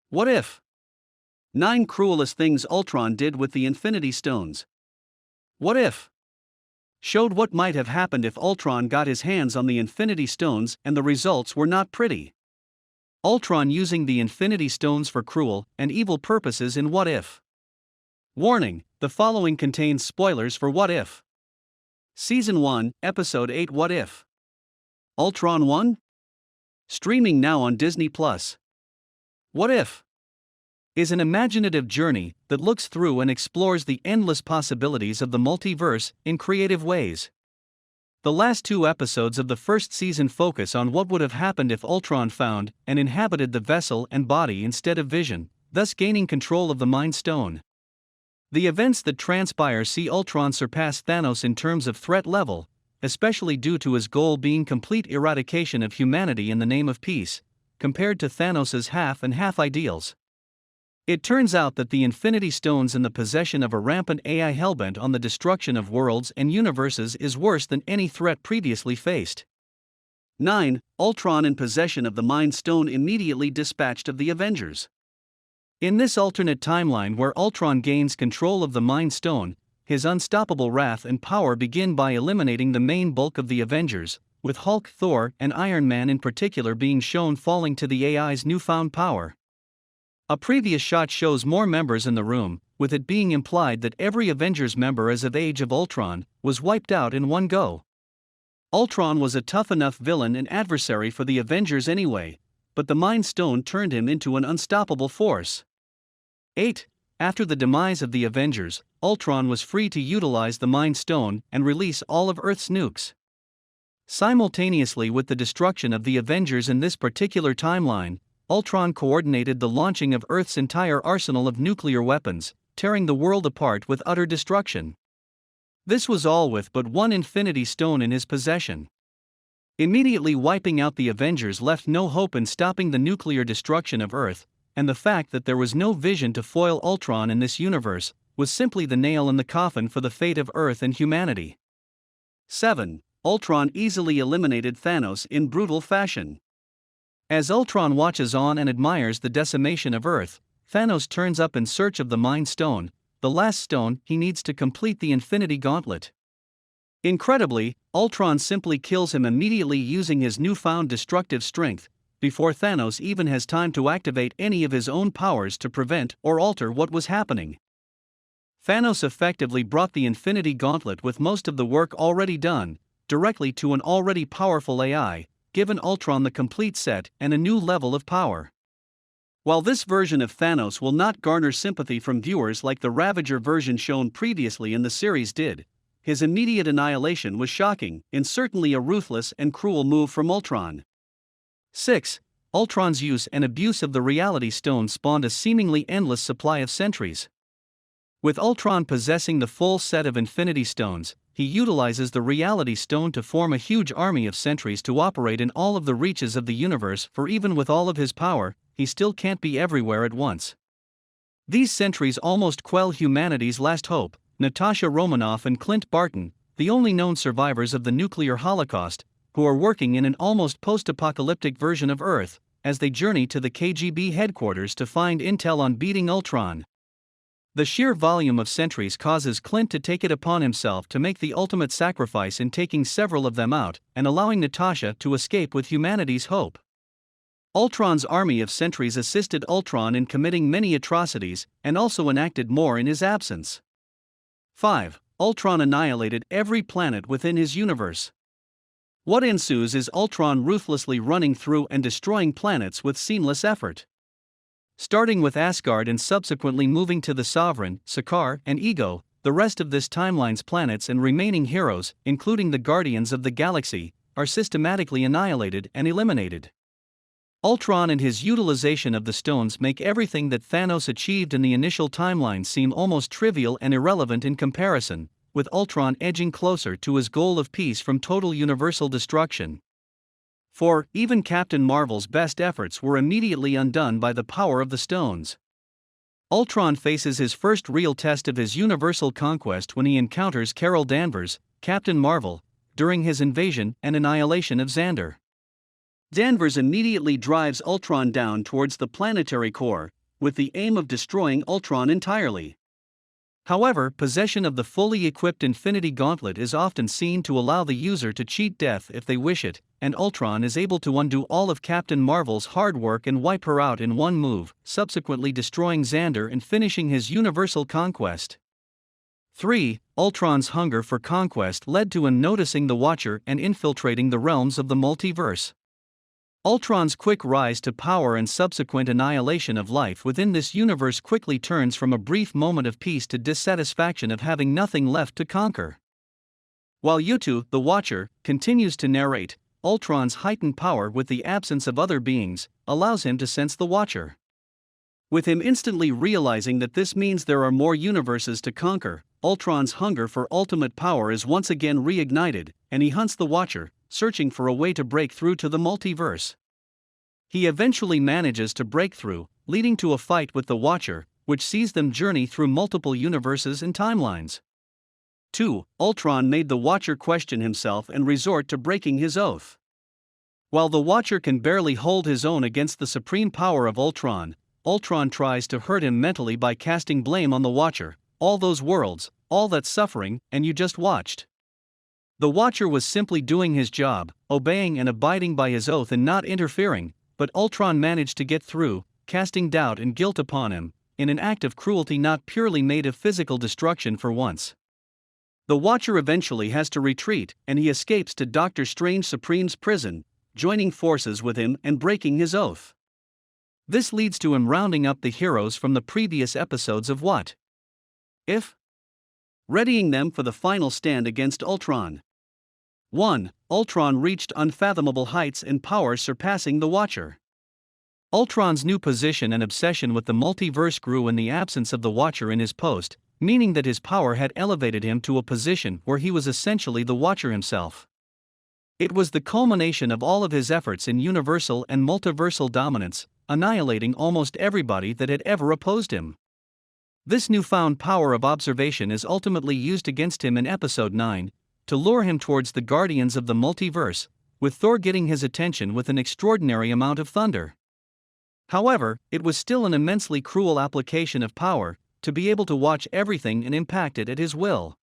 What if? 9 Cruelest Things Ultron Did with the Infinity Stones. What if? Showed what might have happened if Ultron got his hands on the Infinity Stones, and the results were not pretty. Ultron using the Infinity Stones for cruel and evil purposes in What If. Warning: the following contains spoilers for What If. Season 1, Episode 8. What If? Ultron 1? Streaming now on Disney+. What If? Is an imaginative journey that looks through and explores the endless possibilities of the multiverse in creative ways. The last 2 episodes of the first season focus on what would have happened if Ultron found and inhabited the vessel and body instead of Vision, thus gaining control of the Mind Stone. The events that transpire see Ultron surpass Thanos in terms of threat level, especially due to his goal being complete eradication of humanity in the name of peace, compared to Thanos' half and half ideals. It turns out that the Infinity Stones in the possession of a rampant AI hellbent on the destruction of worlds and universes is worse than any threat previously faced. 9. Ultron in possession of the Mind Stone immediately dispatched of the Avengers. In this alternate timeline where Ultron gains control of the Mind Stone, his unstoppable wrath and power begin by eliminating the main bulk of the Avengers, with Hulk, Thor, and Iron Man in particular being shown falling to the AI's newfound power. A previous shot shows more members in the room, with it being implied that every Avengers member as of Age of Ultron was wiped out in one go. Ultron was a tough enough villain and adversary for the Avengers anyway, but the Mind Stone turned him into an unstoppable force. 8. After the demise of the Avengers, Ultron was free to utilize the Mind Stone and release all of Earth's nukes. Simultaneously with the destruction of the Avengers in this particular timeline, Ultron coordinated the launching of Earth's entire arsenal of nuclear weapons, tearing the world apart with utter destruction. This was all with but one Infinity Stone in his possession. Immediately wiping out the Avengers left no hope in stopping the nuclear destruction of Earth, and the fact that there was no Vision to foil Ultron in this universe was simply the nail in the coffin for the fate of Earth and humanity. 7. Ultron easily eliminated Thanos in brutal fashion. As Ultron watches on and admires the decimation of Earth, Thanos turns up in search of the Mind Stone, the last stone he needs to complete the Infinity Gauntlet. Incredibly, Ultron simply kills him immediately using his newfound destructive strength, before Thanos even has time to activate any of his own powers to prevent or alter what was happening. Thanos effectively brought the Infinity Gauntlet with most of the work already done, directly to an already powerful AI, given Ultron the complete set and a new level of power. While this version of Thanos will not garner sympathy from viewers like the Ravager version shown previously in the series did, his immediate annihilation was shocking and certainly a ruthless and cruel move from Ultron. 6. Ultron's use and abuse of the Reality Stone spawned a seemingly endless supply of sentries. With Ultron possessing the full set of Infinity Stones, he utilizes the Reality Stone to form a huge army of sentries to operate in all of the reaches of the universe, for even with all of his power, he still can't be everywhere at once. These sentries almost quell humanity's last hope, Natasha Romanoff and Clint Barton, the only known survivors of the nuclear holocaust, who are working in an almost post-apocalyptic version of Earth, as they journey to the KGB headquarters to find intel on beating Ultron. The sheer volume of sentries causes Clint to take it upon himself to make the ultimate sacrifice in taking several of them out and allowing Natasha to escape with humanity's hope. Ultron's army of sentries assisted Ultron in committing many atrocities and also enacted more in his absence. 5. Ultron annihilated every planet within his universe. What ensues is Ultron ruthlessly running through and destroying planets with seamless effort. Starting with Asgard and subsequently moving to the Sovereign, Sakaar, and Ego, the rest of this timeline's planets and remaining heroes, including the Guardians of the Galaxy, are systematically annihilated and eliminated. Ultron and his utilization of the stones make everything that Thanos achieved in the initial timeline seem almost trivial and irrelevant in comparison, with Ultron edging closer to his goal of peace from total universal destruction. For even Captain Marvel's best efforts were immediately undone by the power of the stones. Ultron faces his first real test of his universal conquest when he encounters Carol Danvers, Captain Marvel, during his invasion and annihilation of Xandar. Danvers immediately drives Ultron down towards the planetary core, with the aim of destroying Ultron entirely. However, possession of the fully equipped Infinity Gauntlet is often seen to allow the user to cheat death if they wish it, and Ultron is able to undo all of Captain Marvel's hard work and wipe her out in one move, subsequently destroying Xander and finishing his universal conquest. 3. Ultron's hunger for conquest led to him noticing the Watcher and infiltrating the realms of the multiverse. Ultron's quick rise to power and subsequent annihilation of life within this universe quickly turns from a brief moment of peace to dissatisfaction of having nothing left to conquer. While Yutu, the Watcher, continues to narrate, Ultron's heightened power with the absence of other beings allows him to sense the Watcher. With him instantly realizing that this means there are more universes to conquer, Ultron's hunger for ultimate power is once again reignited, and he hunts the Watcher, searching for a way to break through to the multiverse. He eventually manages to break through, leading to a fight with the Watcher, which sees them journey through multiple universes and timelines. 2. Ultron made the Watcher question himself and resort to breaking his oath. While the Watcher can barely hold his own against the supreme power of Ultron, Ultron tries to hurt him mentally by casting blame on the Watcher. All those worlds, all that suffering, and you just watched. The Watcher was simply doing his job, obeying and abiding by his oath and not interfering, but Ultron managed to get through, casting doubt and guilt upon him, in an act of cruelty not purely made of physical destruction for once. The Watcher eventually has to retreat, and he escapes to Doctor Strange Supreme's prison, joining forces with him and breaking his oath. This leads to him rounding up the heroes from the previous episodes of What If? Readying them for the final stand against Ultron. 1. Ultron reached unfathomable heights and power surpassing the Watcher. Ultron's new position and obsession with the multiverse grew in the absence of the Watcher in his post, meaning that his power had elevated him to a position where he was essentially the Watcher himself. It was the culmination of all of his efforts in universal and multiversal dominance, annihilating almost everybody that had ever opposed him. This newfound power of observation is ultimately used against him in Episode 9, to lure him towards the Guardians of the Multiverse, with Thor getting his attention with an extraordinary amount of thunder. However, it was still an immensely cruel application of power, to be able to watch everything and impact it at his will.